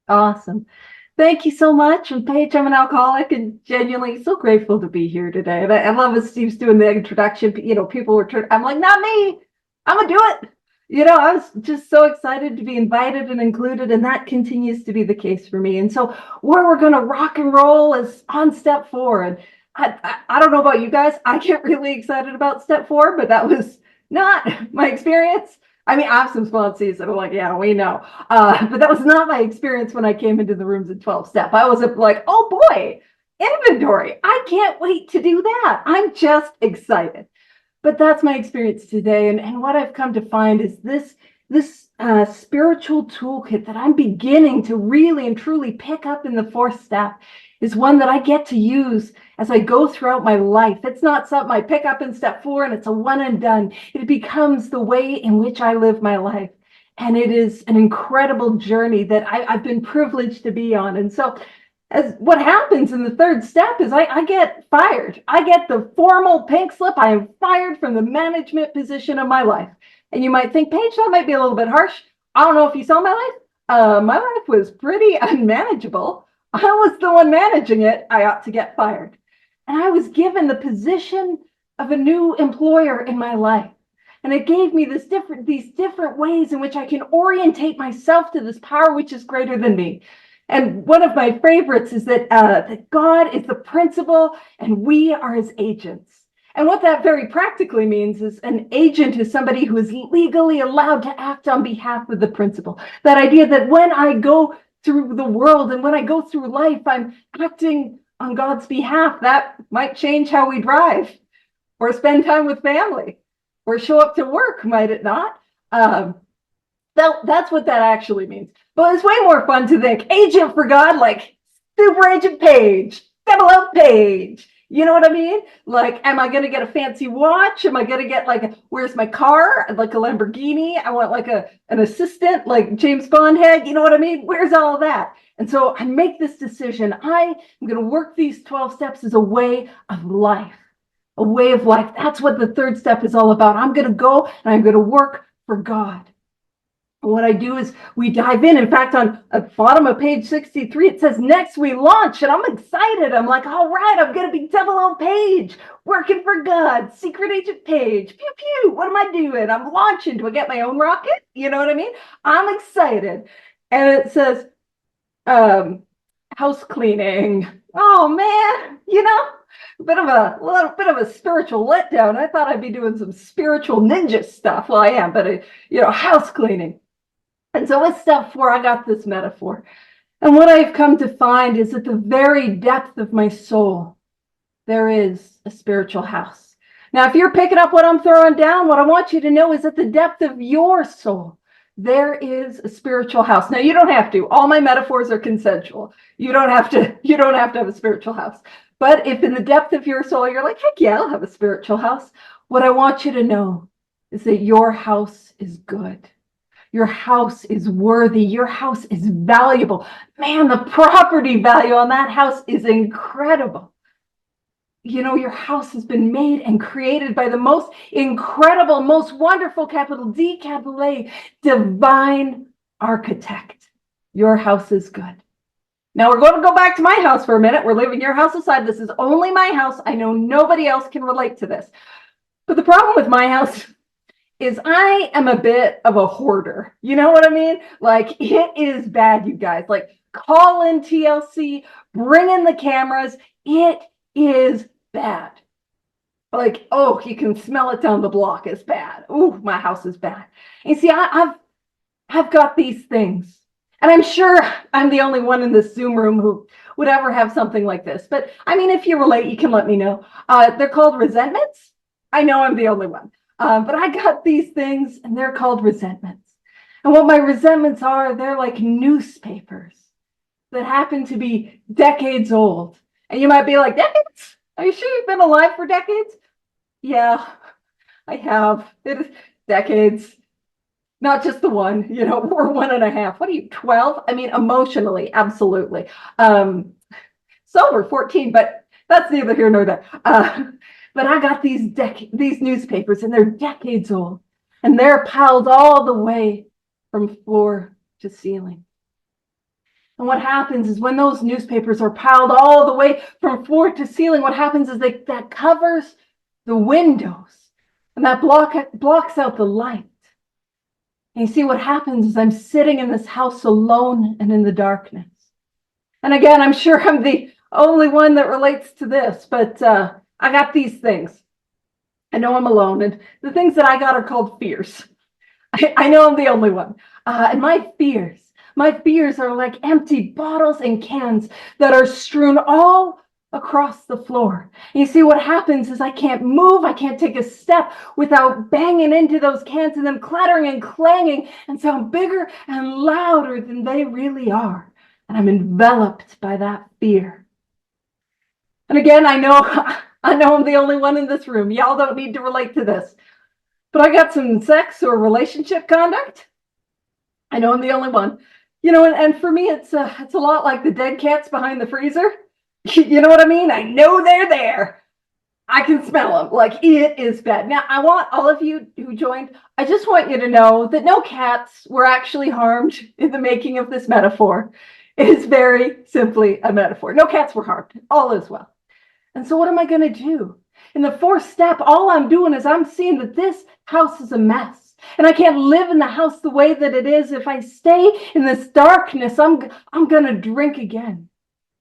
Awesome. Thank you so much. And Paige, I'm an alcoholic and genuinely so grateful to be here today. And I love as Steve's doing the introduction. People were I'm like, not me. I'm gonna do it. I was just so excited to be invited and included, and that continues to be the case for me. And so, where we're gonna rock and roll is on step four. And I don't know about you guys. I get really excited about step four, but that was not my experience. I mean, I have some sponsees that are like, yeah, we know. But that was not my experience when I came into the rooms at 12 step. I was like, oh boy, inventory. I can't wait to do that. I'm just excited. But that's my experience today. And what I've come to find is this spiritual toolkit that I'm beginning to really and truly pick up in the fourth step is one that I get to use as I go throughout my life. It's not something I pick up in step four and it's a one and done. It becomes the way in which I live my life. And it is an incredible journey that I've been privileged to be on. And so as what happens in the third step is I get fired. I get the formal pink slip. I am fired from the management position of my life. And you might think, Paige, that might be a little bit harsh. I don't know if you saw my life. My life was pretty unmanageable. I was the one managing it. I ought to get fired. And I was given the position of a new employer in my life. And it gave me these different ways in which I can orientate myself to this power which is greater than me. And one of my favorites is that God is the principal and we are his agents. And what that very practically means is an agent is somebody who is legally allowed to act on behalf of the principal. That idea that when I go through the world and when I go through life, I'm acting on God's behalf. That might change how we drive or spend time with family or show up to work, might it not? That's what that actually means. But it's way more fun to think agent for God, like super agent Paige, double up Paige. You know what I mean? Like, am I going to get a fancy watch? Am I going to get where's my car? Like a Lamborghini. I want like an assistant, like James Bond head. You know what I mean? Where's all of that? And so I make this decision. I am going to work these 12 steps as a way of life, a way of life. That's what the third step is all about. I'm going to go and I'm going to work for God. What I do is we dive in. In fact, on the bottom of page 63, it says next we launch. And I'm excited. I'm like, all right, I'm going to be double O Paige, working for God, secret agent Paige. Pew, pew. What am I doing? I'm launching. Do I get my own rocket? You know what I mean? I'm excited. And it says house cleaning. Oh, man, a little bit of a spiritual letdown. I thought I'd be doing some spiritual ninja stuff. Well, I am, but house cleaning. And so with step four, I got this metaphor. And what I've come to find is at the very depth of my soul, there is a spiritual house. Now, if you're picking up what I'm throwing down, what I want you to know is at the depth of your soul, there is a spiritual house. Now, you don't have to. All my metaphors are consensual. You don't have to have a spiritual house. But if in the depth of your soul, you're like, heck yeah, I'll have a spiritual house. What I want you to know is that your house is good. Your house is worthy. Your house is valuable. Man, the property value on that house is incredible. Your house has been made and created by the most incredible, most wonderful, capital D, capital A, divine architect. Your house is good. Now we're going to go back to my house for a minute. We're leaving your house aside. This is only my house. I know nobody else can relate to this. But the problem with my house is I am a bit of a hoarder. You know what I mean? Like, it is bad, you guys. Like, call in TLC, bring in the cameras. It is bad. Like, oh, you can smell it down the block. It's bad. Ooh, my house is bad. And see, I've got these things. And I'm sure I'm the only one in this Zoom room who would ever have something like this. But I mean, if you relate, you can let me know. They're called resentments. I know I'm the only one. But I got these things and they're called resentments. And what my resentments are, they're like newspapers that happen to be decades old. And you might be like, decades? Are you sure you've been alive for decades? Yeah, I have. It is decades. Not just the one, or 1.5. What are you, 12? I mean, emotionally, absolutely. Sober, 14, but that's neither here nor there. But I got these newspapers, and they're decades old, and they're piled all the way from floor to ceiling. And what happens is when those newspapers are piled all the way from floor to ceiling, what happens is that covers the windows and that blocks out the light. And you see, what happens is I'm sitting in this house alone and in the darkness. And again, I'm sure I'm the only one that relates to this, but I got these things. I know I'm alone, and the things that I got are called fears. I know I'm the only one. And my fears are like empty bottles and cans that are strewn all across the floor. And you see, what happens is I can't move, I can't take a step without banging into those cans and them clattering and clanging and sound bigger and louder than they really are. And I'm enveloped by that fear. And again, I know I'm the only one in this room. Y'all don't need to relate to this. But I got some sex or relationship conduct. I know I'm the only one. And for me, it's a lot like the dead cats behind the freezer. You know what I mean? I know they're there. I can smell them. Like, it is bad. Now, I want all of you who joined, I just want you to know that no cats were actually harmed in the making of this metaphor. It is very simply a metaphor. No cats were harmed. All is well. And so what am I going to do? In the fourth step, all I'm doing is I'm seeing that this house is a mess. And I can't live in the house the way that it is. If I stay in this darkness, I'm going to drink again.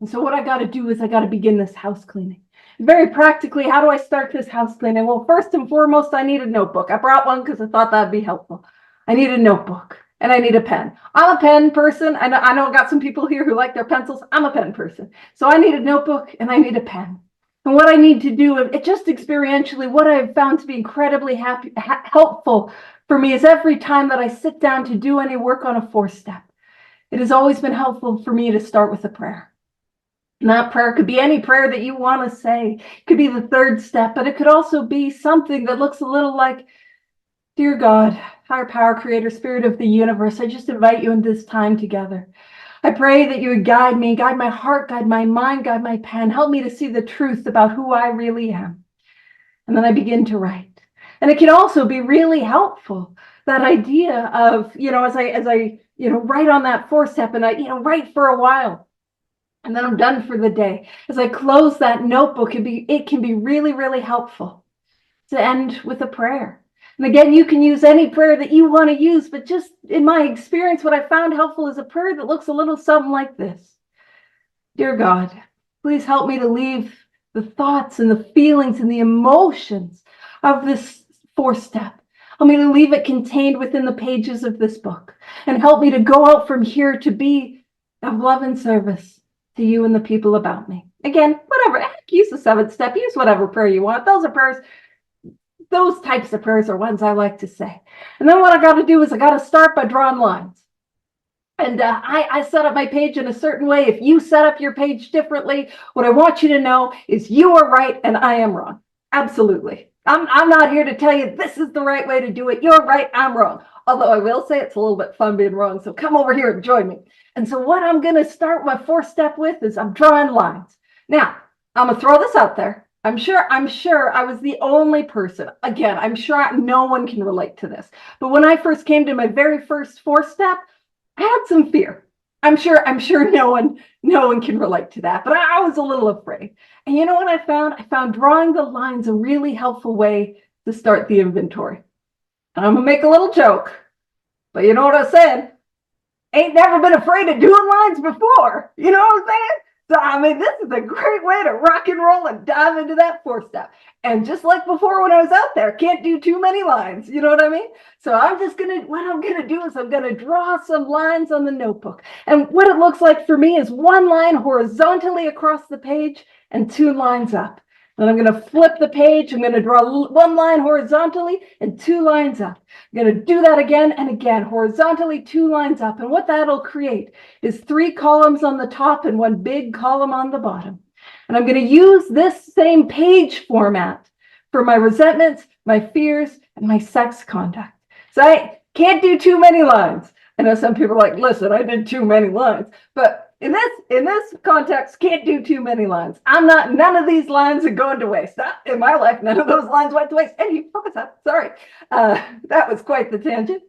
And so what I got to do is I got to begin this house cleaning. Very practically, how do I start this house cleaning? Well, first and foremost, I need a notebook. I brought one because I thought that'd be helpful. I need a notebook and I need a pen. I'm a pen person. I know I got some people here who like their pencils. I'm a pen person. So I need a notebook and I need a pen. And what I need to do, it just experientially, what I've found to be incredibly helpful for me is every time that I sit down to do any work on a fourth step, it has always been helpful for me to start with a prayer. And that prayer could be any prayer that you want to say. It could be the third step, but it could also be something that looks a little like, dear God, higher power, creator, spirit of the universe, I just invite you in this time together. I pray that you would guide me, guide my heart, guide my mind, guide my pen. Help me to see the truth about who I really am. And then I begin to write. And it can also be really helpful, that idea of, as I write on that fourth step and I, write for a while. And then I'm done for the day. As I close that notebook, it can be really, really helpful to end with a prayer. And again, you can use any prayer that you want to use, but just in my experience, what I found helpful is a prayer that looks a little something like this. Dear God, please help me to leave the thoughts and the feelings and the emotions of this fourth step. Help me to leave it contained within the pages of this book, and help me to go out from here to be of love and service to you and the people about me. Again, whatever, use the seventh step, use whatever prayer you want. Those types of prayers are ones I like to say. And then what I got to do is I got to start by drawing lines. And I set up my page in a certain way. If you set up your page differently, what I want you to know is you are right and I am wrong. Absolutely. I'm not here to tell you this is the right way to do it. You're right, I'm wrong. Although I will say it's a little bit fun being wrong. So come over here and join me. And so what I'm going to start my fourth step with is I'm drawing lines. Now, I'm going to throw this out there. I'm sure I was the only person. Again, I'm sure no one can relate to this. But when I first came to my very first fourth step, I had some fear. I'm sure no one can relate to that, but I was a little afraid. And you know what I found? I found drawing the lines a really helpful way to start the inventory. And I'm gonna make a little joke, but you know what I said? Ain't never been afraid of doing lines before. You know what I'm saying? So, this is a great way to rock and roll and dive into that fourth step. And just like before when I was out there, can't do too many lines. You know what I mean? So what I'm going to do is I'm going to draw some lines on the notebook. And what it looks like for me is one line horizontally across the page and two lines up. And I'm going to flip the page. I'm going to draw one line horizontally and two lines up. I'm going to do that again and again, horizontally, two lines up. And what that'll create is 3 columns on the top and 1 big column on the bottom. And I'm going to use this same page format for my resentments, my fears, and my sex conduct. So I can't do too many lines. I know some people are like, listen, I did too many lines. But in this context, can't do too many lines. None of these lines are going to waste. Not in my life, none of those lines went to waste. And you focus up, sorry. That was quite the tangent.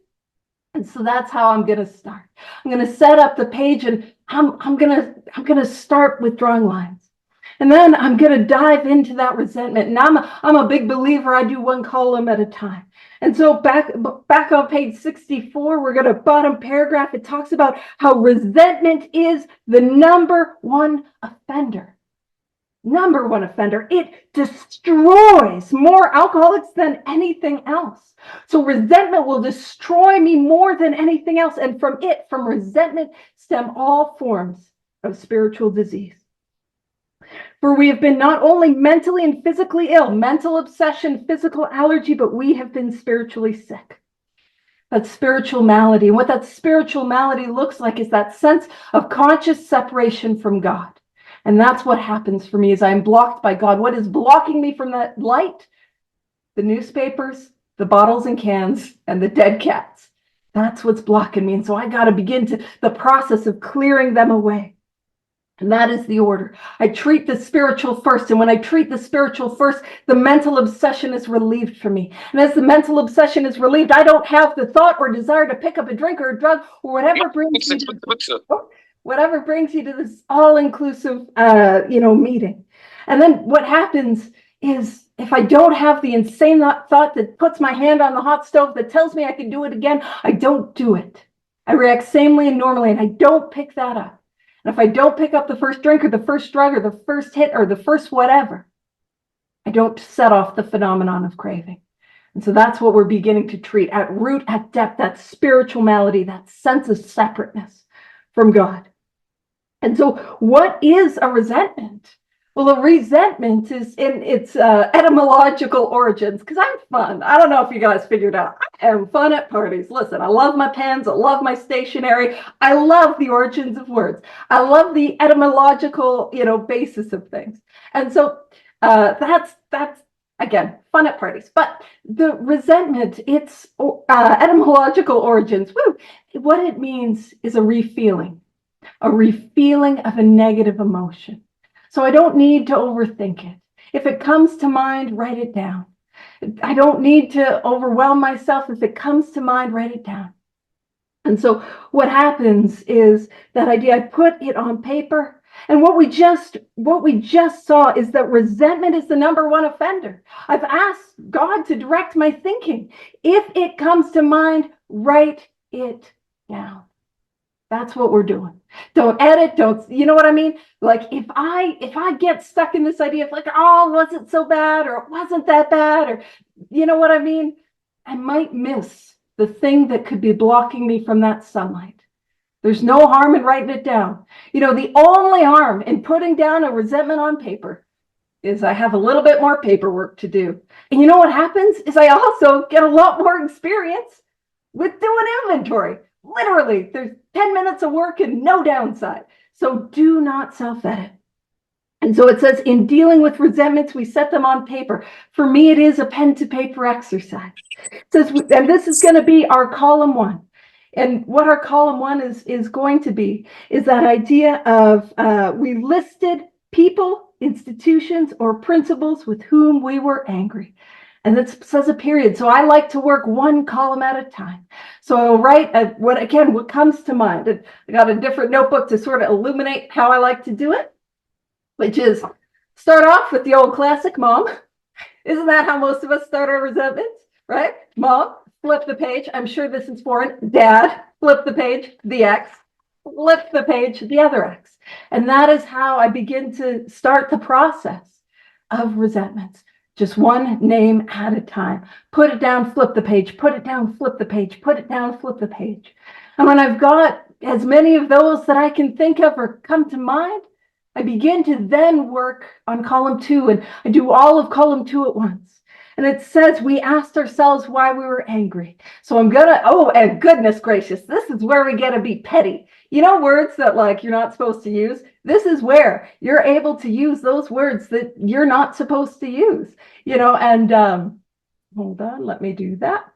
And so that's how I'm going to start. I'm going to set up the page, and I'm gonna start with drawing lines. And then I'm going to dive into that resentment. And I'm a big believer. I do one column at a time. And so back on page 64, we're going to bottom paragraph. It talks about how resentment is the number one offender. Number one offender. It destroys more alcoholics than anything else. So resentment will destroy me more than anything else. And from resentment, stem all forms of spiritual disease. For we have been not only mentally and physically ill, mental obsession, physical allergy, but we have been spiritually sick. That's spiritual malady. And what that spiritual malady looks like is that sense of conscious separation from God. And that's what happens for me is I'm blocked by God. What is blocking me from that light? The newspapers, the bottles and cans, and the dead cats. That's what's blocking me. And so I got to begin the process of clearing them away. And that is the order. I treat the spiritual first. And when I treat the spiritual first, the mental obsession is relieved from me. And as the mental obsession is relieved, I don't have the thought or desire to pick up a drink or a drug or whatever brings you to this all-inclusive, meeting. And then what happens is if I don't have the insane thought that puts my hand on the hot stove that tells me I can do it again, I don't do it. I react sanely and normally, and I don't pick that up. And if I don't pick up the first drink or the first drug or the first hit or the first whatever, I don't set off the phenomenon of craving. And so that's what we're beginning to treat at root, at depth, that spiritual malady, that sense of separateness from God. And so what is a resentment? Well, a resentment is in its etymological origins, because I'm fun. I don't know if you guys figured out. I am fun at parties. Listen, I love my pens. I love my stationery. I love the origins of words. I love the etymological, basis of things. And so that's again, fun at parties. But the resentment, its etymological origins, what it means is a refeeling of a negative emotion. So I don't need to overthink it. If it comes to mind, write it down. I don't need to overwhelm myself. If it comes to mind, write it down. And so what happens is that idea, I put it on paper. And what we just saw is that resentment is the number one offender. I've asked God to direct my thinking. If it comes to mind, write it down. That's what we're doing. Don't edit. You know what I mean? Like if I get stuck in this idea of like, oh, was it so bad? Or it wasn't that bad? Or you know what I mean? I might miss the thing that could be blocking me from that sunlight. There's no harm in writing it down. The only harm in putting down a resentment on paper is I have a little bit more paperwork to do. And you know what happens is I also get a lot more experience with doing inventory. Literally, there's 10 minutes of work and no downside. So do not self-edit. And so it says, in dealing with resentments, we set them on paper. For me, it is a pen to paper exercise. It says, and this is going to be our column 1. And what our column 1 is going to be is that idea of we listed people, institutions, or principles with whom we were angry. And it says a period. So I like to work one column at a time. So I'll write what comes to mind. I got a different notebook to sort of illuminate how I like to do it, which is start off with the old classic mom. Isn't that how most of us start our resentments, right? Mom, flip the page. I'm sure this is foreign. Dad, flip the page, the ex. Flip the page, the other ex. And that is how I begin to start the process of resentments. Just one name at a time. Put it down, flip the page, put it down, flip the page, put it down, flip the page. And when I've got as many of those that I can think of or come to mind, I begin to then work on column 2, and I do all of column 2 at once. And it says we asked ourselves why we were angry. So I'm and goodness gracious, this is where we get to be petty. Words that like you're not supposed to use. This is where you're able to use those words that you're not supposed to use. And hold on, let me do that.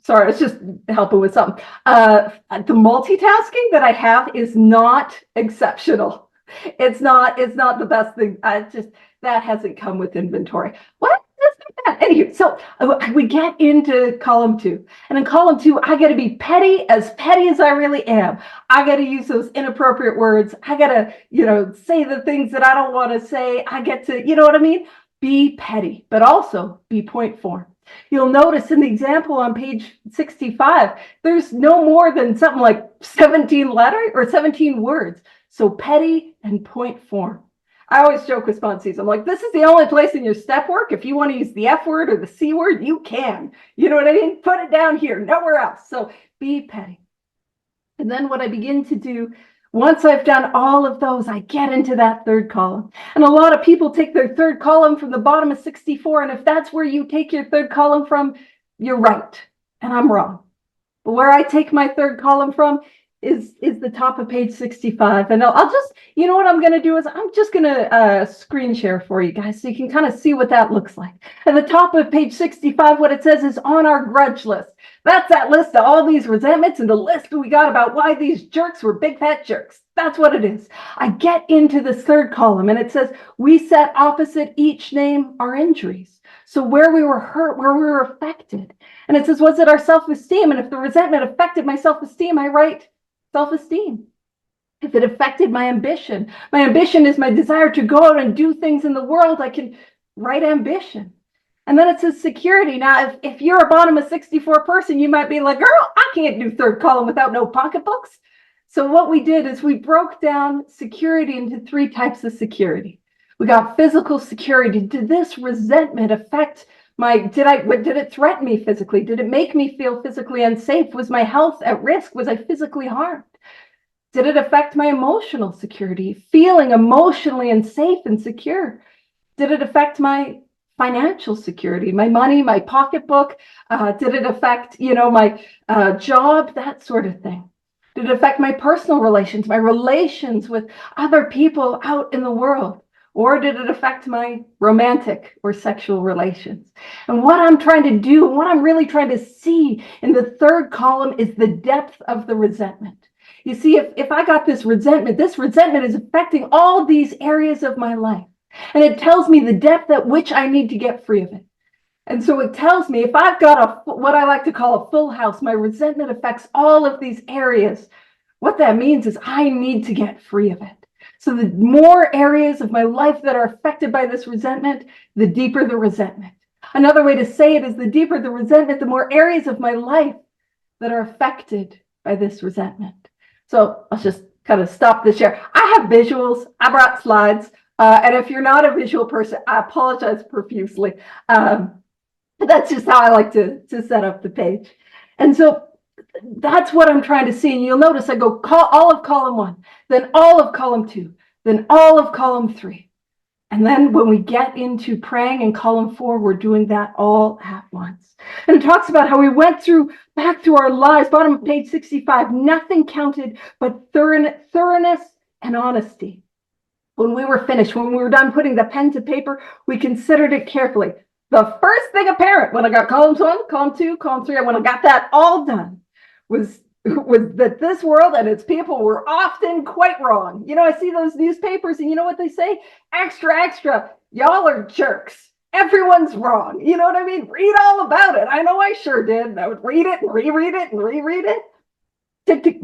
Sorry, it's just helping with something. The multitasking that I have is not exceptional. It's not the best thing. That hasn't come with inventory. What? This Yeah, anyway, so we get into column two. And in column two, I got to be petty as I really am. I got to use those inappropriate words. I got to, say the things that I don't want to say. I get to, you know what I mean? Be petty, but also be point form. You'll notice in the example on page 65, there's no more than something like 17 letters or 17 words. So petty and point form. I always joke with sponsees. I'm like, this is the only place in your step work. If you want to use the F word or the C word, you can. You know what I mean? Put it down here, nowhere else. So be petty. And then what I begin to do, once I've done all of those, I get into that third column. And a lot of people take their third column from the bottom of 64. And if that's where you take your third column from, you're right. And I'm wrong. But where I take my third column from is the top of page 65. And I'll just, you know what I'm going to do is I'm just going to screen share for you guys so you can kind of see what that looks like. At the top of page 65, what it says is on our grudge list. That's that list of all these resentments and the list we got about why these jerks were big fat jerks. That's what it is. I get into this third column and it says we set opposite each name our injuries. So where we were hurt, where we were affected. And it says, was it our self-esteem? And if the resentment affected my self-esteem, I write self-esteem. If it affected my ambition is my desire to go out and do things in the world, I can write ambition. And then it says security. Now, if you're a bottom of 64 person, you might be like, girl, I can't do third column without no pocketbooks. So what we did is we broke down security into three types of security. We got physical security. Did this resentment affect did it threaten me physically? Did it make me feel physically unsafe? Was my health at risk? Was I physically harmed? Did it affect my emotional security? Feeling emotionally unsafe and secure? Did it affect my financial security, my money, my pocketbook? Did it affect, my job, that sort of thing? Did it affect my personal relations, my relations with other people out in the world? Or did it affect my romantic or sexual relations? And what I'm trying to do, what I'm really trying to see in the third column is the depth of the resentment. You see, if I got this resentment is affecting all these areas of my life. And it tells me the depth at which I need to get free of it. And so it tells me if I've got what I like to call a full house, my resentment affects all of these areas. What that means is I need to get free of it. So the more areas of my life that are affected by this resentment, the deeper the resentment. Another way to say it is the deeper the resentment, the more areas of my life that are affected by this resentment. So I'll just kind of stop the share. I have visuals. I brought slides. And if you're not a visual person, I apologize profusely. But that's just how I like to set up the page. And so that's what I'm trying to see. And you'll notice I go all of column one, then all of column two, then all of column three. And then when we get into praying in column four, we're doing that all at once. And it talks about how we went back through our lives, bottom of page 65, nothing counted but thoroughness and honesty. When we were finished, when we were done putting the pen to paper, we considered it carefully. The first thing apparent when I got columns 1, column 2, column 3, and when I got that all done was that this world and its people were often quite wrong. I see those newspapers and you know what they say? Extra, extra, y'all are jerks. Everyone's wrong. You know what I mean? Read all about it. I know I sure did. I would read it and reread it and reread it.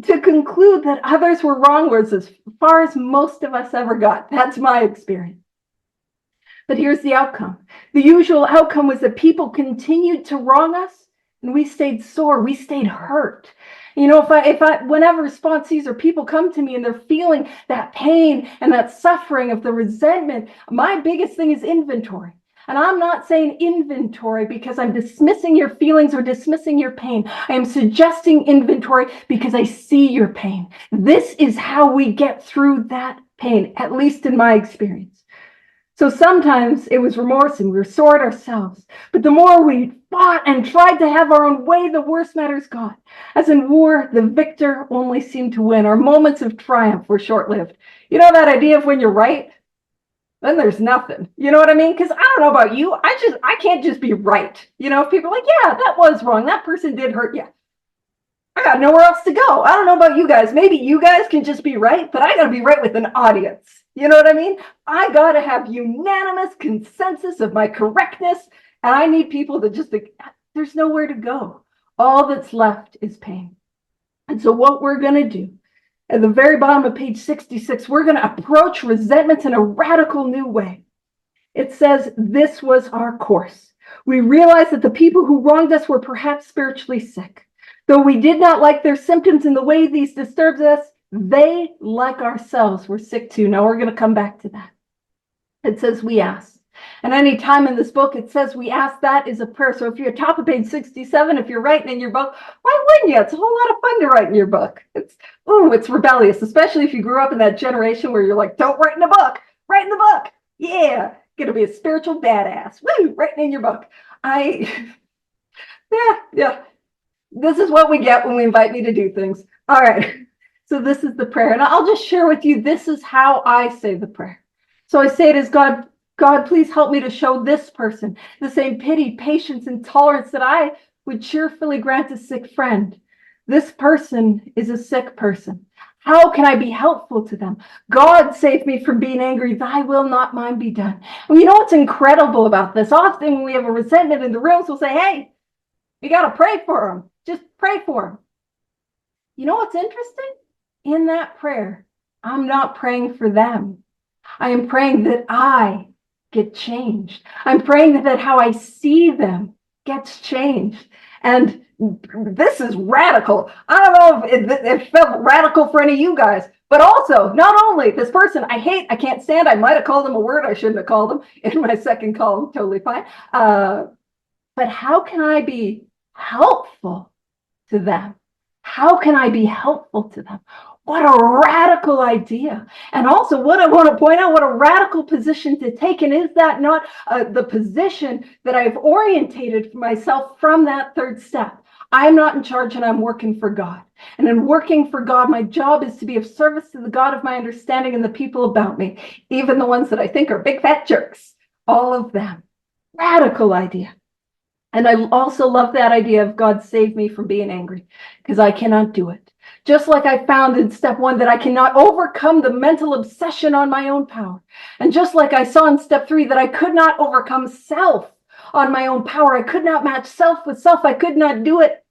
To conclude that others were wrong was as far as most of us ever got. That's my experience. But here's the outcome. The usual outcome was that people continued to wrong us and we stayed sore. We stayed hurt. Whenever sponsees or people come to me and they're feeling that pain and that suffering of the resentment, my biggest thing is inventory. And I'm not saying inventory because I'm dismissing your feelings or dismissing your pain. I am suggesting inventory because I see your pain. This is how we get through that pain, at least in my experience. So sometimes it was remorse and we were sore at ourselves. But the more we fought and tried to have our own way, the worse matters got. As in war, the victor only seemed to win. Our moments of triumph were short-lived. You know that idea of when you're right? Then there's nothing. You know what I mean? Because I don't know about you. I can't just be right. If people are like, yeah, that was wrong. That person did hurt you. I got nowhere else to go. I don't know about you guys. Maybe you guys can just be right, but I got to be right with an audience. You know what I mean? I got to have unanimous consensus of my correctness And I need people to just think, there's nowhere to go. All that's left is pain. And so what we're going to do at the very bottom of page 66, we're going to approach resentments in a radical new way. It says, this was our course. We realized that the people who wronged us were perhaps spiritually sick. Though we did not like their symptoms and the way these disturbed us, they, like ourselves, were sick too. Now we're going to come back to that. It says, we asked. And any time in this book, it says we ask, that is a prayer. So if you're top of page 67, if you're writing in your book, why wouldn't you? It's a whole lot of fun to write in your book. It's rebellious, especially if you grew up in that generation where you're like, don't write in a book, write in the book. Yeah, gonna be a spiritual badass. Woo, writing in your book. Yeah. This is what we get when we invite me to do things. All right. So this is the prayer. And I'll just share with you, this is how I say the prayer. So I say it as, God, please help me to show this person the same pity, patience, and tolerance that I would cheerfully grant a sick friend. This person is a sick person. How can I be helpful to them? God, save me from being angry. Thy will, not mine, be done. And you know what's incredible about this? Often when we have a resentment in the rooms, we'll say, hey, you got to pray for them. Just pray for them. You know what's interesting? In that prayer, I'm not praying for them. I am praying that I get changed. I'm praying that how I see them gets changed. And this is radical. I don't know if it felt radical for any of you guys, but also not only this person I hate, I can't stand, I might have called them a word I shouldn't have called them in my second column, totally fine. But how can I be helpful to them? How can I be helpful to them? What a radical idea. And also what I want to point out, what a radical position to take. And is that not the position that I've orientated myself from that third step? I'm not in charge and I'm working for God. And in working for God, my job is to be of service to the God of my understanding and the people about me, even the ones that I think are big fat jerks, all of them. Radical idea. And I also love that idea of God save me from being angry, because I cannot do it. Just like I found in step 1 that I cannot overcome the mental obsession on my own power. And just like I saw in step 3 that I could not overcome self on my own power. I could not match self with self. I could not do it.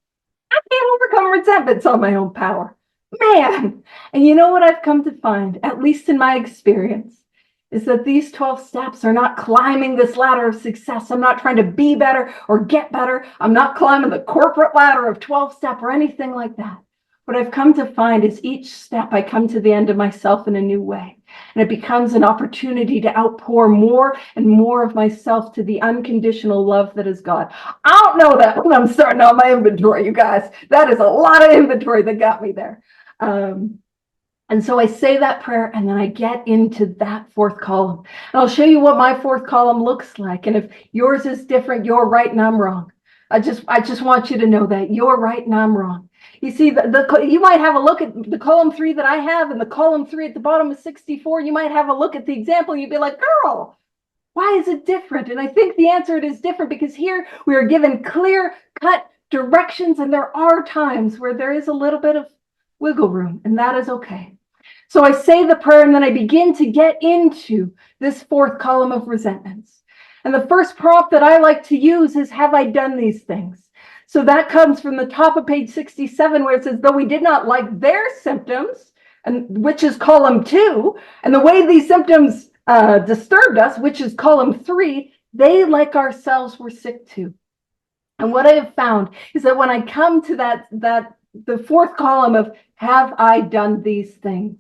I can't overcome resentments on my own power. Man. And you know what I've come to find, at least in my experience, is that these 12 steps are not climbing this ladder of success. I'm not trying to be better or get better. I'm not climbing the corporate ladder of 12-step or anything like that. What I've come to find is each step I come to the end of myself in a new way. And it becomes an opportunity to outpour more and more of myself to the unconditional love that is God. I don't know that when I'm starting on my inventory, you guys. That is a lot of inventory that got me there. And so I say that prayer and then I get into that fourth column. And I'll show you what my fourth column looks like. And if yours is different, you're right and I'm wrong. I just want you to know that you're right and I'm wrong. You see, you might have a look at the column 3 that I have and the column 3 at the bottom of 64. You might have a look at the example. You'd be like, girl, why is it different? And I think the answer it is different because here we are given clear-cut directions, and there are times where there is a little bit of wiggle room, and that is okay. So I say the prayer and then I begin to get into this fourth column of resentments. And the first prompt that I like to use is, have I done these things? So that comes from the top of page 67 where it says, though we did not like their symptoms, and which is column 2, and the way these symptoms disturbed us, which is column 3, they like ourselves were sick too. And what I have found is that when I come to the fourth column of, have I done these things?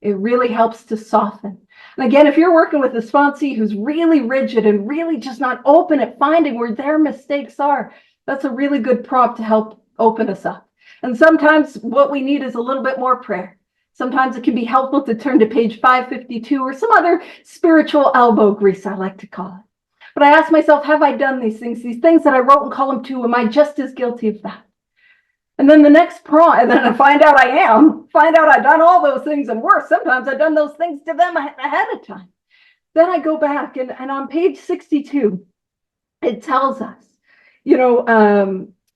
It really helps to soften. And again, if you're working with a sponsee who's really rigid and really just not open at finding where their mistakes are, that's a really good prompt to help open us up. And sometimes what we need is a little bit more prayer. Sometimes it can be helpful to turn to page 552 or some other spiritual elbow grease, I like to call it. But I ask myself, have I done these things that I wrote in column 2, am I just as guilty of that? And then the next prompt, and then I find out I've done all those things and worse. Sometimes I've done those things to them ahead of time. Then I go back and on page 62, it tells us,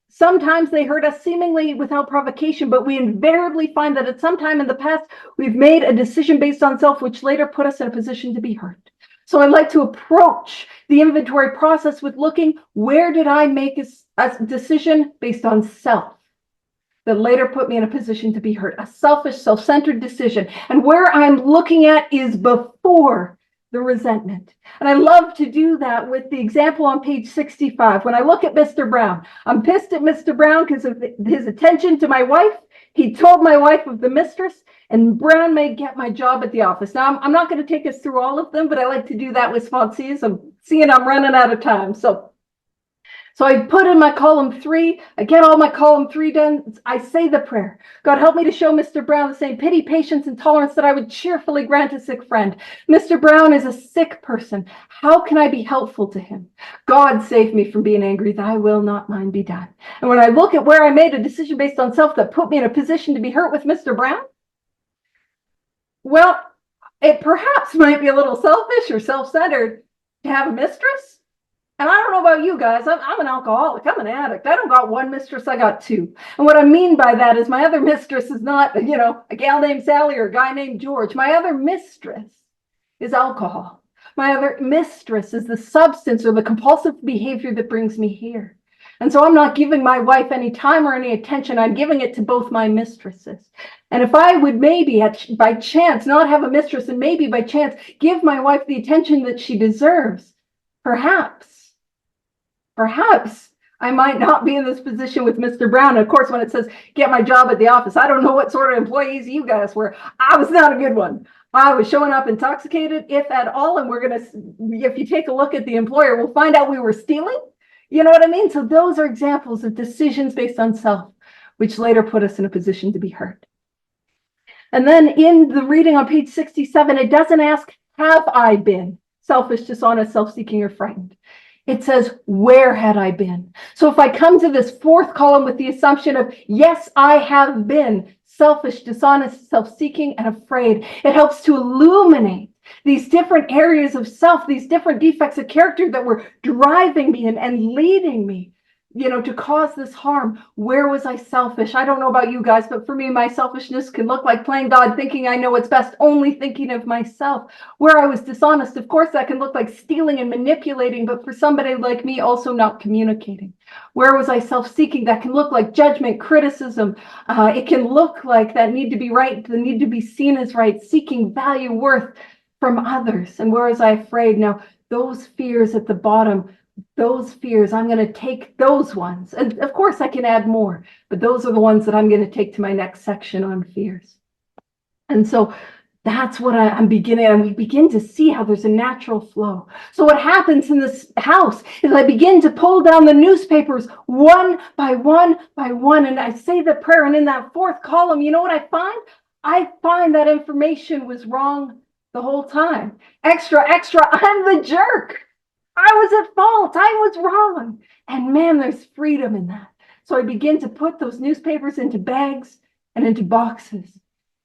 sometimes they hurt us seemingly without provocation, but we invariably find that at some time in the past, we've made a decision based on self, which later put us in a position to be hurt. So I like to approach the inventory process with looking, where did I make a decision based on self that later put me in a position to be hurt? A selfish, self-centered decision. And where I'm looking at is before the resentment. And I love to do that with the example on page 65. When I look at Mr. Brown, I'm pissed at Mr. Brown because of his attention to my wife. He told my wife of the mistress, and Brown may get my job at the office. Now, I'm not going to take us through all of them, but I like to do that with sponsees. I'm seeing I'm running out of time. So I put in my column 3, I get all my column 3 done, I say the prayer. God, help me to show Mr. Brown the same pity, patience, and tolerance that I would cheerfully grant a sick friend. Mr. Brown is a sick person. How can I be helpful to him? God, save me from being angry. Thy will, not mine, be done. And when I look at where I made a decision based on self that put me in a position to be hurt with Mr. Brown, well, it perhaps might be a little selfish or self-centered to have a mistress. And I don't know about you guys, I'm an alcoholic, I'm an addict. I don't got one mistress, I got 2. And what I mean by that is my other mistress is not, a gal named Sally or a guy named George. My other mistress is alcohol. My other mistress is the substance or the compulsive behavior that brings me here. And so I'm not giving my wife any time or any attention. I'm giving it to both my mistresses. And if I would maybe by chance not have a mistress and maybe by chance give my wife the attention that she deserves, perhaps I might not be in this position with Mr. Brown. And of course, when it says get my job at the office, I don't know what sort of employees you guys were. I was not a good one. I was showing up intoxicated, if at all. And if you take a look at the employer, we'll find out we were stealing. You know what I mean? So those are examples of decisions based on self, which later put us in a position to be hurt. And then in the reading on page 67, it doesn't ask, have I been selfish, dishonest, self-seeking, or frightened? It says, where had I been? So if I come to this 4th column with the assumption of, yes, I have been selfish, dishonest, self-seeking, and afraid, it helps to illuminate these different areas of self, these different defects of character that were driving me and leading me, to cause this harm. Where was I selfish? I don't know about you guys, but for me, my selfishness can look like playing God, thinking I know what's best, only thinking of myself. Where I was dishonest, of course, that can look like stealing and manipulating, but for somebody like me, also not communicating. Where was I self-seeking? That can look like judgment, criticism. It can look like that need to be right, the need to be seen as right, seeking value, worth from others. And where was I afraid? Now, those fears at the bottom, those fears, I'm going to take those ones. And of course, I can add more, but those are the ones that I'm going to take to my next section on fears. And so that's what I'm beginning. And we begin to see how there's a natural flow. So what happens in this house is I begin to pull down the newspapers one by one by one. And I say the prayer. And in that 4th column, you know what I find? I find that information was wrong the whole time. Extra, I'm the jerk. I was at fault. I was wrong. And man, there's freedom in that. So I begin to put those newspapers into bags and into boxes.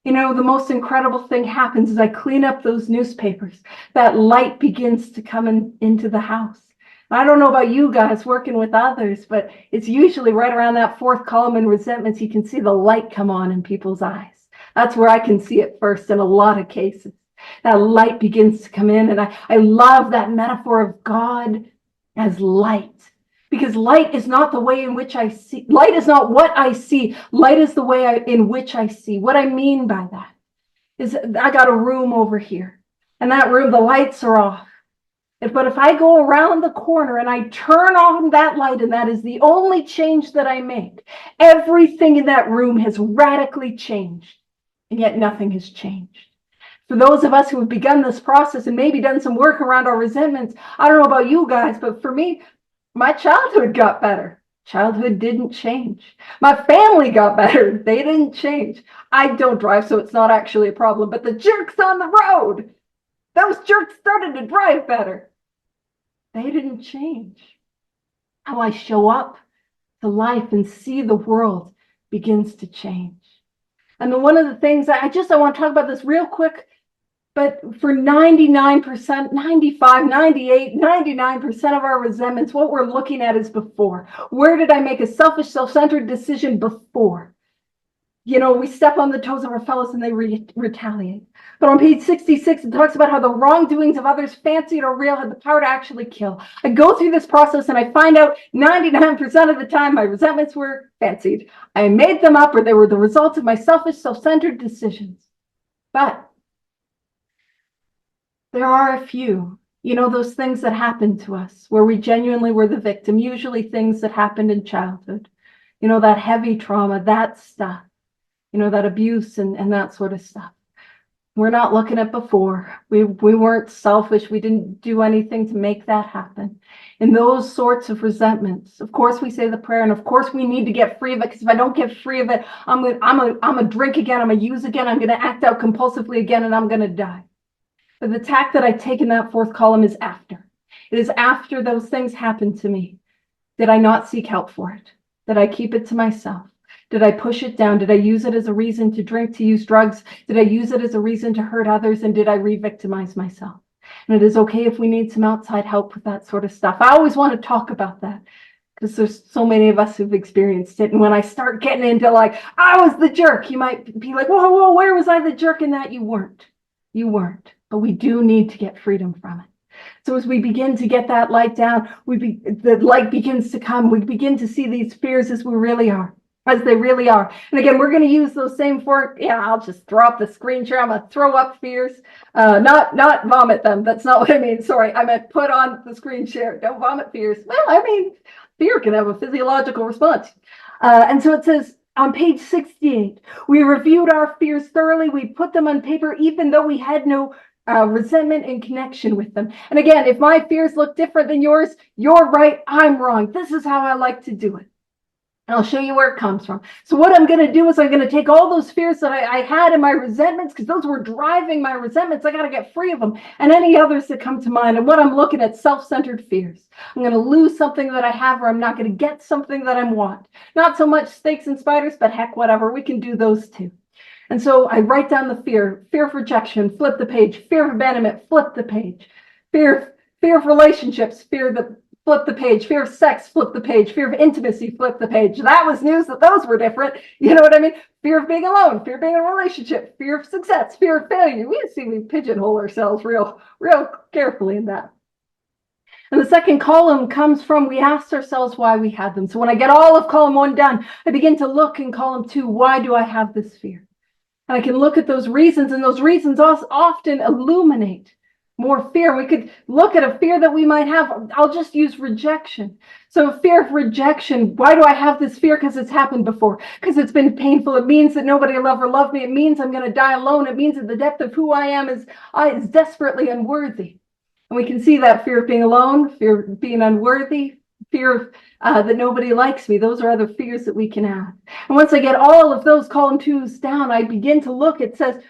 The most incredible thing happens as I clean up those newspapers. That light begins to come into the house. I don't know about you guys working with others, but it's usually right around that 4th column in resentments, you can see the light come on in people's eyes. That's where I can see it first in a lot of cases. That light begins to come in. And I love that metaphor of God as light, because light is not the way in which I see. Light is not what I see. Light is the way in which I see. What I mean by that is I got a room over here, and that room, the lights are off. But if I go around the corner and I turn on that light, and that is the only change that I make, everything in that room has radically changed, and yet nothing has changed. For those of us who have begun this process and maybe done some work around our resentments, I don't know about you guys, but for me, my childhood got better. Childhood didn't change. My family got better. They didn't change. I don't drive, so it's not actually a problem, but the jerks on the road, those jerks started to drive better. They didn't change. How I show up to life and see the world begins to change. And one of the things I want to talk about this real quick, but for 99%, 95, 98, 99% of our resentments, what we're looking at is before. Where did I make a selfish, self-centered decision before? we step on the toes of our fellows and they retaliate. But on page 66, it talks about how the wrongdoings of others, fancied or real, had the power to actually kill. I go through this process and I find out 99% of the time my resentments were fancied. I made them up, or they were the result of my selfish, self-centered decisions. But there are a few, those things that happened to us where we genuinely were the victim, usually things that happened in childhood, that heavy trauma, that stuff, that abuse and that sort of stuff. We're not looking at before. We weren't selfish. We didn't do anything to make that happen. And those sorts of resentments, of course, we say the prayer, and of course, we need to get free of it, because if I don't get free of it, I'm gonna drink again, I'm gonna use again, I'm gonna act out compulsively again, and I'm gonna die. But the tack that I take in that fourth column is after. It is after those things happened to me. Did I not seek help for it? Did I keep it to myself? Did I push it down? Did I use it as a reason to drink, to use drugs? Did I use it as a reason to hurt others? And did I re-victimize myself? And it is okay if we need some outside help with that sort of stuff. I always want to talk about that because there's so many of us who've experienced it. And when I start getting into I was the jerk, you might be like, whoa, where was I the jerk in that? You weren't. You weren't. But we do need to get freedom from it. So as we begin to get that light down, the light begins to come. We begin to see these fears as we really are. As they really are. And again, we're going to use those same four. Yeah, I'll just throw up the screen share. I'm going to throw up fears, not vomit them. That's not what I mean. Sorry, I meant put on the screen share. Don't vomit fears. Well, I mean, fear can have a physiological response. And so it says on page 68, we reviewed our fears thoroughly. We put them on paper, even though we had no resentment in connection with them. And again, if my fears look different than yours, you're right, I'm wrong. This is how I like to do it. And I'll show you where it comes from. So what I'm going to do is I'm going to take all those fears that I had in my resentments, because those were driving my resentments. I got to get free of them, and any others that come to mind. And what I'm looking at, self-centered fears. I'm going to lose something that I have, or I'm not going to get something that I want. Not so much snakes and spiders, but heck, whatever. We can do those too. And so I write down the fear of rejection, flip the page, fear of abandonment, flip the page, fear of relationships, flip the page, fear of sex, flip the page, fear of intimacy, flip the page. That was news that those were different. You know what I mean? Fear of being alone, fear of being in a relationship, fear of success, fear of failure. We pigeonhole ourselves real carefully in that. And the second column comes from, we asked ourselves why we had them. So when I get all of column 1 done, I begin to look in column 2, why do I have this fear? And I can look at those reasons, and those reasons often illuminate more fear. We could look at a fear that we might have. I'll just use rejection. So fear of rejection. Why do I have this fear? Because it's happened before. Because it's been painful. It means that nobody will ever love me. It means I'm going to die alone. It means that the depth of who I am is desperately unworthy. And we can see that fear of being alone, fear of being unworthy, fear of that nobody likes me. Those are other fears that we can add. And once I get all of those column 2s down, I begin to look. It says,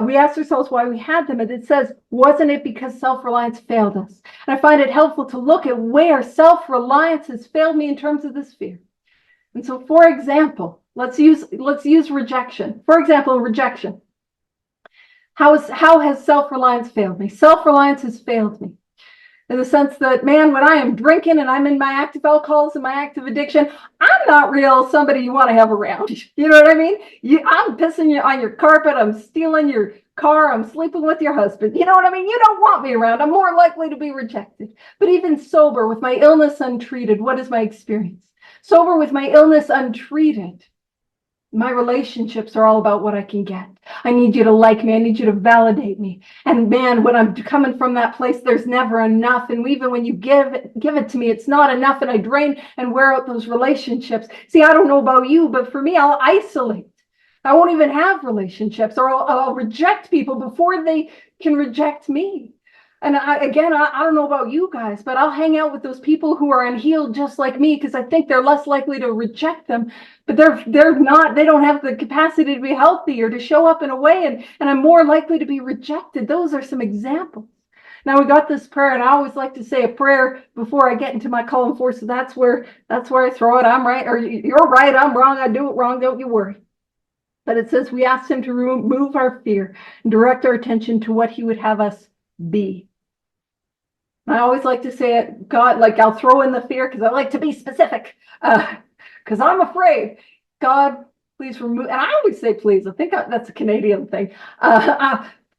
we asked ourselves why we had them, and it says, wasn't it because self-reliance failed us? And I find it helpful to look at where self-reliance has failed me in terms of this fear. And so, for example, let's use rejection. For example, rejection. How has self-reliance failed me? Self-reliance has failed me in the sense that, man, when I am drinking and I'm in my active alcohols and my active addiction, I'm not real somebody you want to have around. You know what I mean? I'm pissing on your carpet. I'm stealing your car. I'm sleeping with your husband. You know what I mean? You don't want me around. I'm more likely to be rejected. But even sober, with my illness untreated, what is my experience? Sober with my illness untreated, my relationships are all about what I can get. I need you to like me. I need you to validate me. And man, when I'm coming from that place, there's never enough. And even when you give it to me, it's not enough. And I drain and wear out those relationships. See, I don't know about you, but for me, I'll isolate. I won't even have relationships, or I'll reject people before they can reject me. And I don't know about you guys, but I'll hang out with those people who are unhealed just like me, because I think they're less likely to reject them, but they're not, they don't have the capacity to be healthy or to show up in a way, and I'm more likely to be rejected. Those are some examples. Now we got this prayer, and I always like to say a prayer before I get into my column 4, so that's where I throw it. I'm right, or you're right, I'm wrong, I do it wrong, don't you worry. But it says we asked him to remove our fear and direct our attention to what he would have us be. I always like to say it, God, I'll throw in the fear because I like to be specific, because I'm afraid. God, please remove, and I always say please, I think that's a Canadian thing.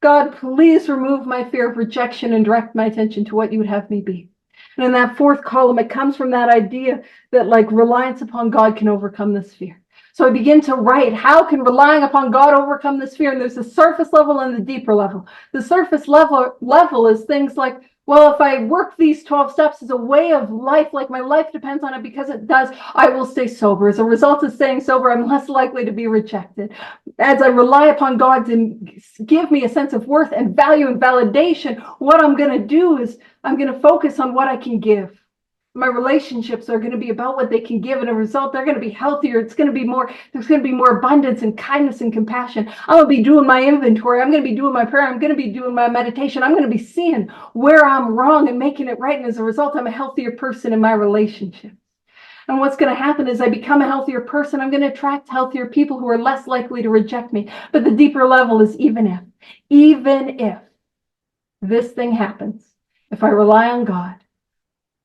God, please remove my fear of rejection and direct my attention to what you would have me be. And in that fourth column, it comes from that idea that like reliance upon God can overcome this fear. So I begin to write, how can relying upon God overcome this fear? And there's a surface level and the deeper level. The surface level is things like, well, if I work these 12 steps as a way of life, like my life depends on it because it does, I will stay sober. As a result of staying sober, I'm less likely to be rejected. As I rely upon God to give me a sense of worth and value and validation, what I'm going to do is I'm going to focus on what I can give. My relationships are going to be about what they can give, and a result, they're going to be healthier. It's going to be more, there's going to be more abundance and kindness and compassion. I'm going to be doing my inventory. I'm going to be doing my prayer. I'm going to be doing my meditation. I'm going to be seeing where I'm wrong and making it right. And as a result, I'm a healthier person in my relationships. And what's going to happen is I become a healthier person. I'm going to attract healthier people who are less likely to reject me. But the deeper level is even if this thing happens, if I rely on God,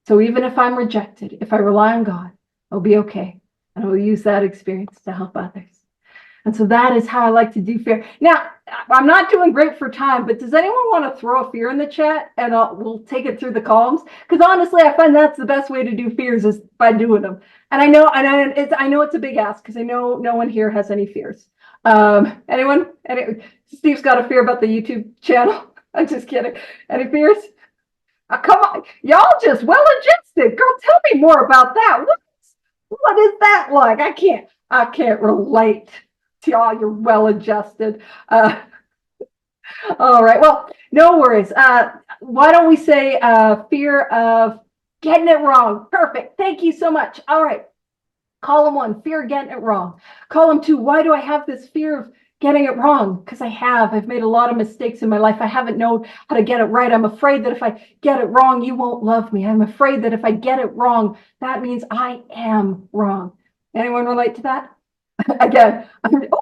so even if I'm rejected, if I rely on God, I'll be okay. And I will use that experience to help others. And so that is how I like to do fear. Now, I'm not doing great for time, but does anyone want to throw a fear in the chat? And we'll take it through the columns. Because honestly, I find that's the best way to do fears is by doing them. And I know it's a big ask because I know no one here has any fears. Anyone? Steve's got a fear about the YouTube channel. I'm just kidding. Any fears? Come on, y'all just well-adjusted. Girl, tell me more about that. What is that like? I can't relate to y'all. You're well-adjusted. All right, well, no worries. Why don't we say fear of getting it wrong? Perfect. Thank you so much. All right. Column 1, fear of getting it wrong. Column 2, why do I have this fear of getting it wrong? Because I've made a lot of mistakes in my life. I haven't known how to get it right. I'm afraid that if I get it wrong, you won't love me. I'm afraid that if I get it wrong, that means I am wrong. Anyone relate to that? Again,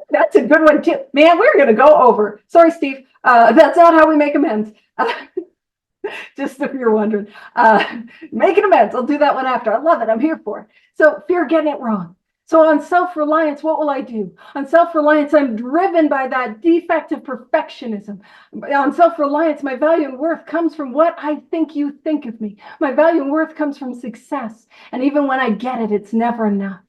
that's a good one too. Man, we're going to go over. Sorry, Steve. That's not how we make amends. Just if you're wondering. Making amends. I'll do that one after. I love it. I'm here for it. So fear of getting it wrong. So on self-reliance, what will I do? On self-reliance, I'm driven by that defect of perfectionism. On self-reliance, my value and worth comes from what I think you think of me. My value and worth comes from success. And even when I get it, it's never enough.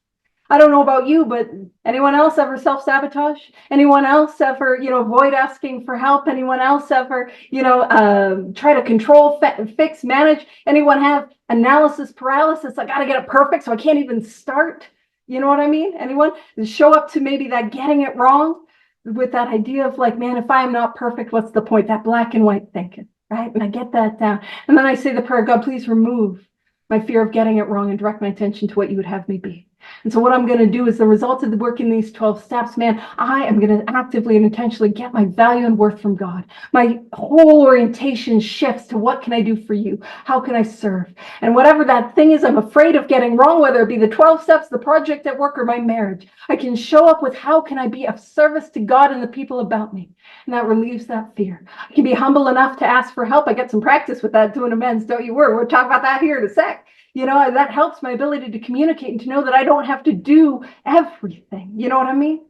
I don't know about you, but anyone else ever self-sabotage? Anyone else ever, avoid asking for help? Anyone else ever, try to control, fix, manage? Anyone have analysis paralysis? I got to get it perfect, so I can't even start. You know what I mean? Anyone show up to maybe that getting it wrong with that idea of like, man, if I'm not perfect, what's the point? That black and white thinking, right? And I get that down. And then I say the prayer, God, please remove my fear of getting it wrong and direct my attention to what you would have me be. And so what I'm going to do is the result of the work in these 12 steps, man, I am going to actively and intentionally get my value and worth from God. My whole orientation shifts to what can I do for you? How can I serve? And whatever that thing is I'm afraid of getting wrong, whether it be the 12 steps, the project at work, or my marriage, I can show up with how can I be of service to God and the people about me? And that relieves that fear. I can be humble enough to ask for help. I get some practice with that doing amends, don't you worry. We'll talk about that here in a sec. That helps my ability to communicate and to know that I don't have to do everything. You know what I mean?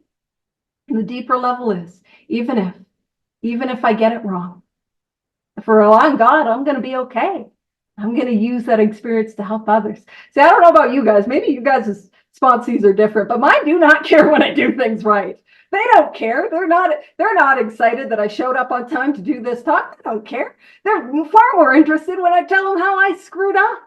And the deeper level is, even if I get it wrong, if I rely on God, I'm going to be okay. I'm going to use that experience to help others. See, I don't know about you guys. Maybe you guys' sponsees are different, but mine do not care when I do things right. They don't care. They're not excited that I showed up on time to do this talk. They don't care. They're far more interested when I tell them how I screwed up.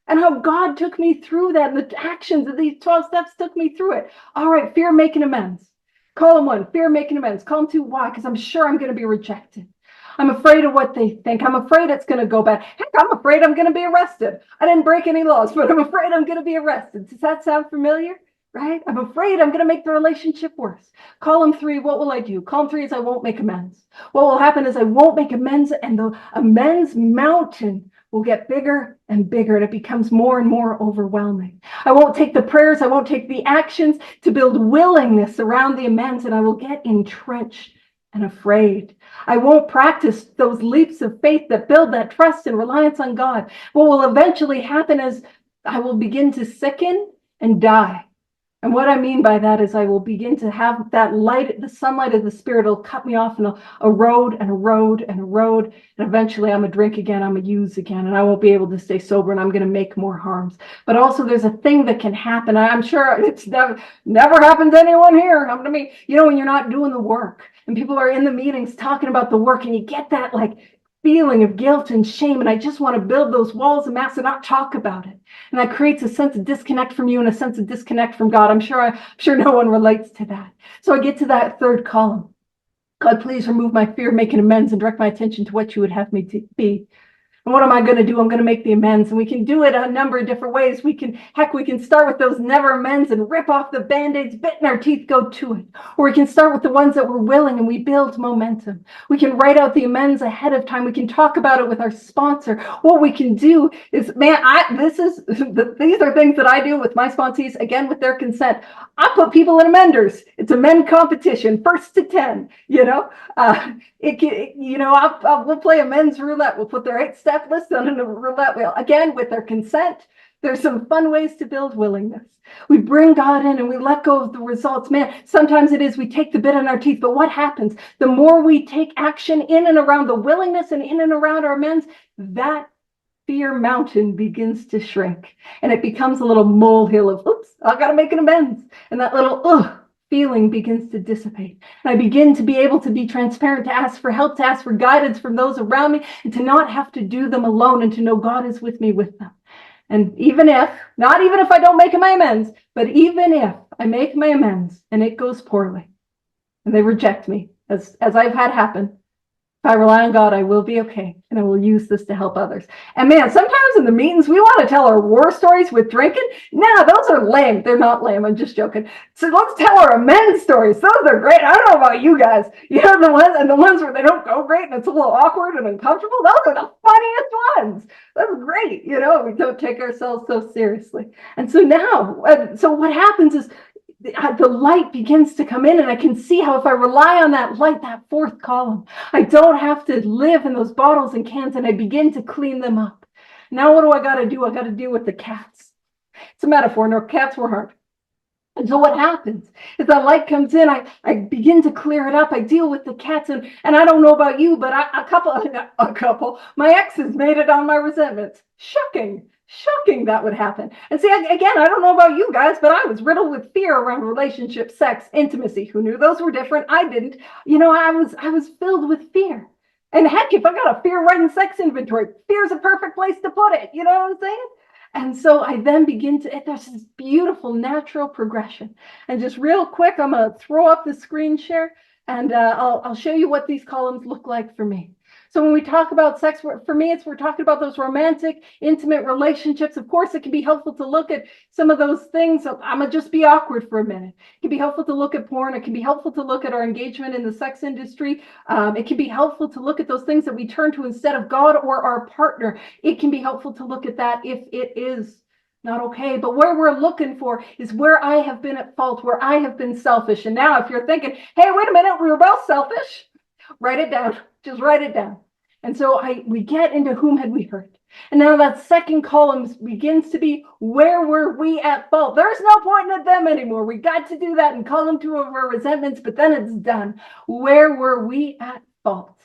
And how God took me through that, and the actions of these 12 steps took me through it. All right, fear of making amends. Column 1, fear of making amends. Column 2, why? Because I'm sure I'm going to be rejected. I'm afraid of what they think. I'm afraid it's going to go bad. Heck, I'm afraid I'm going to be arrested. I didn't break any laws, but I'm afraid I'm going to be arrested. Does that sound familiar? Right? I'm afraid I'm going to make the relationship worse. Column 3, what will I do? Column 3 is I won't make amends. What will happen is I won't make amends, and the amends mountain will get bigger and bigger, and it becomes more and more overwhelming. I won't take the prayers, I won't take the actions to build willingness around the amends, and I will get entrenched and afraid. I won't practice those leaps of faith that build that trust and reliance on God. What will eventually happen is I will begin to sicken and die. And what I mean by that is I will begin to have that light, the sunlight of the Spirit will cut me off in a road and a road and a road. And eventually I'm a drink again, I'm a use again, and I won't be able to stay sober and I'm going to make more harms. But also there's a thing that can happen. I'm sure it's never happened to anyone here. Happened to me. When you're not doing the work and people are in the meetings talking about the work and you get that like feeling of guilt and shame. And I just want to build those walls of mass and not talk about it. And that creates a sense of disconnect from you and a sense of disconnect from God. I'm sure no one relates to that. So I get to that third column. God, please remove my fear of making amends and direct my attention to what you would have me to be. And what am I going to do? I'm going to make the amends. And we can do it a number of different ways. We can start with those never amends and rip off the band-aids, bit in our teeth, go to it. Or we can start with the ones that we're willing and we build momentum. We can write out the amends ahead of time. We can talk about it with our sponsor. What we can do is, these are things that I do with my sponsees, again, with their consent. I put people in amenders. It's amend competition, first to 10, we'll play amends roulette. We'll put their 8-step list on a roulette wheel. Again, with their consent, there's some fun ways to build willingness. We bring God in and we let go of the results. Man, sometimes it is we take the bit in our teeth, but what happens? The more we take action in and around the willingness and in and around our amends, that fear mountain begins to shrink. And it becomes a little molehill of, oops, I got to make an amends. And that little, feeling begins to dissipate. And I begin to be able to be transparent, to ask for help, to ask for guidance from those around me, and to not have to do them alone, and to know God is with me with them. And not even if I don't make my amends, but even if I make my amends and it goes poorly and they reject me, as I've had happen, if I rely on God, I will be okay, and I will use this to help others. And man, sometimes in the meetings, we want to tell our war stories with drinking. No, those are lame. They're not lame. I'm just joking. So let's tell our amends stories. Those are great. I don't know about you guys. The ones where they don't go great and it's a little awkward and uncomfortable. Those are the funniest ones. That's great. We don't take ourselves so seriously. And so now, so what happens is, the light begins to come in, and I can see how if I rely on that light, that fourth column, I don't have to live in those bottles and cans, and I begin to clean them up. Now what do I got to do? I got to deal with the cats. It's a metaphor. No, cats were hard. And so what happens is that light comes in, I begin to clear it up. I deal with the cats, and I don't know about you, but my exes made it on my resentments. Shocking that would happen. And see, again, I don't know about you guys, but I was riddled with fear around relationship, sex, intimacy. Who knew those were different? I didn't. I was filled with fear. And heck, if I got a fear right in sex inventory, fear's a perfect place to put it. You know what I'm saying? And so I then there's this beautiful natural progression. And just real quick, I'm going to throw up the screen share, and I'll show you what these columns look like for me. So when we talk about sex, for me, we're talking about those romantic, intimate relationships. Of course, it can be helpful to look at some of those things. I'm going to just be awkward for a minute. It can be helpful to look at porn. It can be helpful to look at our engagement in the sex industry. It can be helpful to look at those things that we turn to instead of God or our partner. It can be helpful to look at that if it is not okay. But where we're looking for is where I have been at fault, where I have been selfish. And now if you're thinking, hey, wait a minute, we were both selfish, write it down. Just write it down. And so we get into whom had we hurt. And now that second column begins to be, where were we at fault? There's no pointing at them anymore. We got to do that in column 2 of our resentments, but then it's done. Where were we at fault?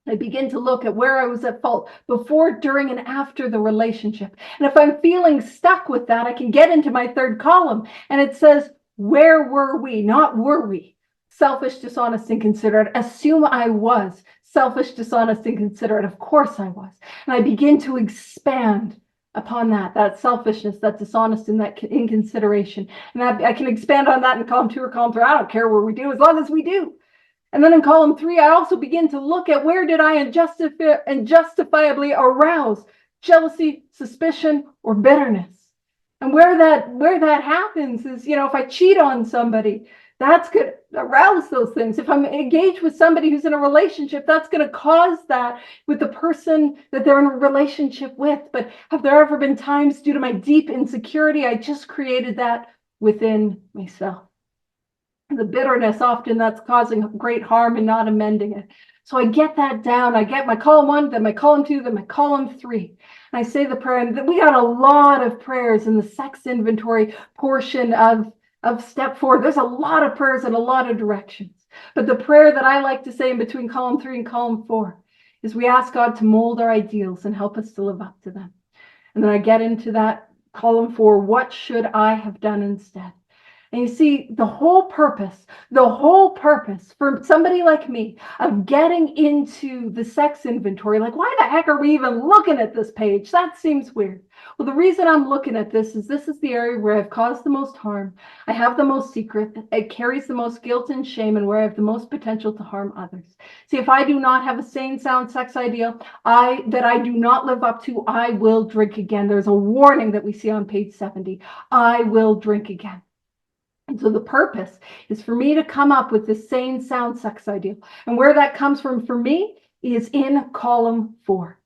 I begin to look at where I was at fault before, during, and after the relationship. And if I'm feeling stuck with that, I can get into my third column. And it says, where were we? Not were we. Selfish, dishonest, inconsiderate. Assume I was selfish, dishonest, inconsiderate. Of course I was. And I begin to expand upon that selfishness, that dishonesty, and that inconsideration. And I can expand on that in column 2 or column 3. I don't care where we do, as long as we do. And then in column 3, I also begin to look at where did I unjustifiably arouse jealousy, suspicion, or bitterness. And where that happens is, if I cheat on somebody, that's going to arouse those things. If I'm engaged with somebody who's in a relationship, that's going to cause that with the person that they're in a relationship with. But have there ever been times due to my deep insecurity, I just created that within myself? the bitterness often that's causing great harm and not amending it. So I get that down. I get my column 1, then my column 2, then my column 3. And I say the prayer, and we got a lot of prayers in the sex inventory portion of step 4. There's a lot of prayers in a lot of directions. But the prayer that I like to say in between column 3 and column 4 is we ask God to mold our ideals and help us to live up to them. And then I get into that column 4, what should I have done instead? And you see, the whole purpose for somebody like me of getting into the sex inventory, like, why the heck are we even looking at this page? That seems weird. Well, the reason I'm looking at this is the area where I've caused the most harm. I have the most secret. It carries the most guilt and shame, and where I have the most potential to harm others. See, if I do not have a sane, sound sex ideal that I do not live up to, I will drink again. There's a warning that we see on page 70. I will drink again. And so the purpose is for me to come up with this sane, sound sex ideal. And where that comes from for me is in column 4.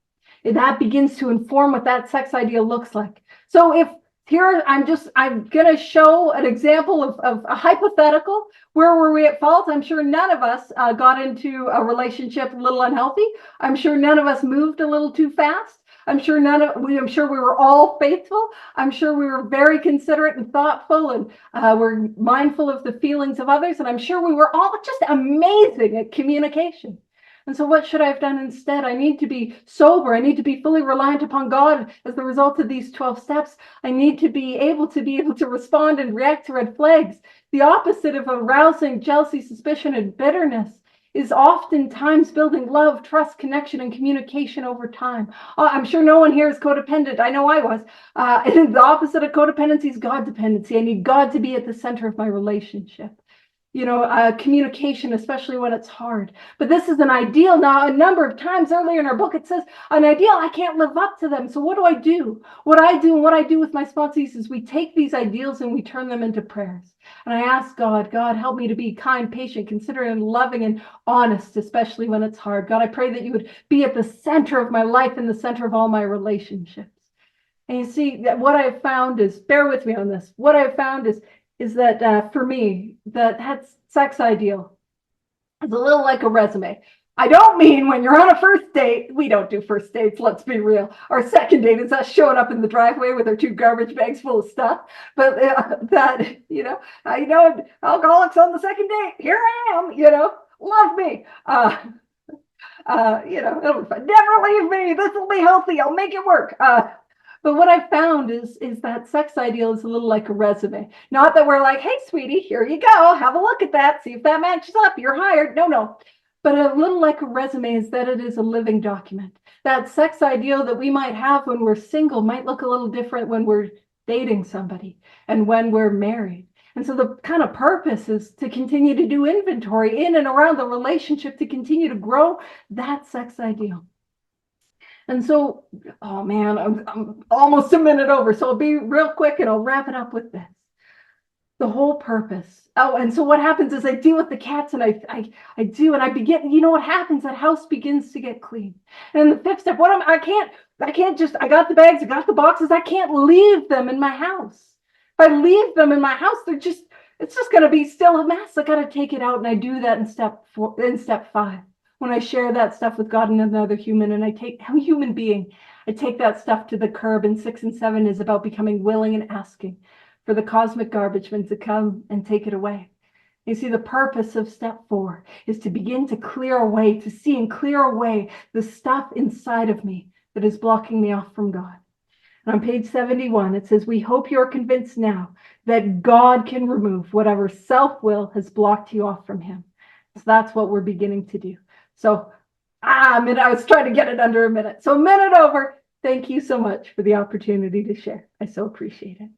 And that begins to inform what that sex ideal looks like. So if here, I'm going to show an example of a hypothetical. Where were we at fault? I'm sure none of us got into a relationship a little unhealthy. I'm sure none of us moved a little too fast. I'm sure we were all faithful. I'm sure we were very considerate and thoughtful, and we're mindful of the feelings of others. And I'm sure we were all just amazing at communication. And so what should I have done instead? I need to be sober. I need to be fully reliant upon God as the result of these 12 steps. I need to be able to respond and react to red flags. The opposite of arousing jealousy, suspicion, and bitterness is oftentimes building love, trust, connection, and communication over time. I'm sure no one here is codependent. I know I was. The opposite of codependency is God dependency. I need God to be at the center of my relationship. Communication, especially when it's hard. But this is an ideal. Now, a number of times earlier in our book, it says an ideal, I can't live up to them. So what do I do? What I do with my sponsees is we take these ideals and we turn them into prayers. And I ask God, help me to be kind, patient, considerate, and loving, and honest, especially when it's hard. God, I pray that you would be at the center of my life and the center of all my relationships. And you see, that what I've found is, bear with me on this, what I've found is that for me, that sex ideal is a little like a resume. I don't mean when you're on a first date. We don't do first dates, let's be real. Our second date is us showing up in the driveway with our 2 garbage bags full of stuff. But I know alcoholics on the second date. Here I am, love me. It'll be fun. Never leave me. This will be healthy. I'll make it work. But what I've found is that sex ideal is a little like a resume. Not that we're like, hey, sweetie, here you go. Have a look at that. See if that matches up. You're hired. No. But a little like a resume is that it is a living document. That sex ideal that we might have when we're single might look a little different when we're dating somebody and when we're married. And so the kind of purpose is to continue to do inventory in and around the relationship to continue to grow that sex ideal. And so, oh man, I'm almost a minute over. So I'll be real quick and I'll wrap it up with this. The whole purpose. Oh, and so what happens is I deal with the cats and I do, and I begin, what happens? That house begins to get clean. And the 5th step, I can't just, I got the bags, I got the boxes, I can't leave them in my house. If I leave them in my house, it's just going to be still a mess. I got to take it out, and I do that in step 5. When I share that stuff with God and another human, and I'm a human being, I take that stuff to the curb. And 6 and 7 is about becoming willing and asking for the cosmic garbage men to come and take it away. You see, the purpose of step 4 is to begin to clear away, to see and clear away the stuff inside of me that is blocking me off from God. And on page 71, it says, we hope you're convinced now that God can remove whatever self-will has blocked you off from him. So that's what we're beginning to do. So, I was trying to get it under a minute. So a minute over. Thank you so much for the opportunity to share. I so appreciate it.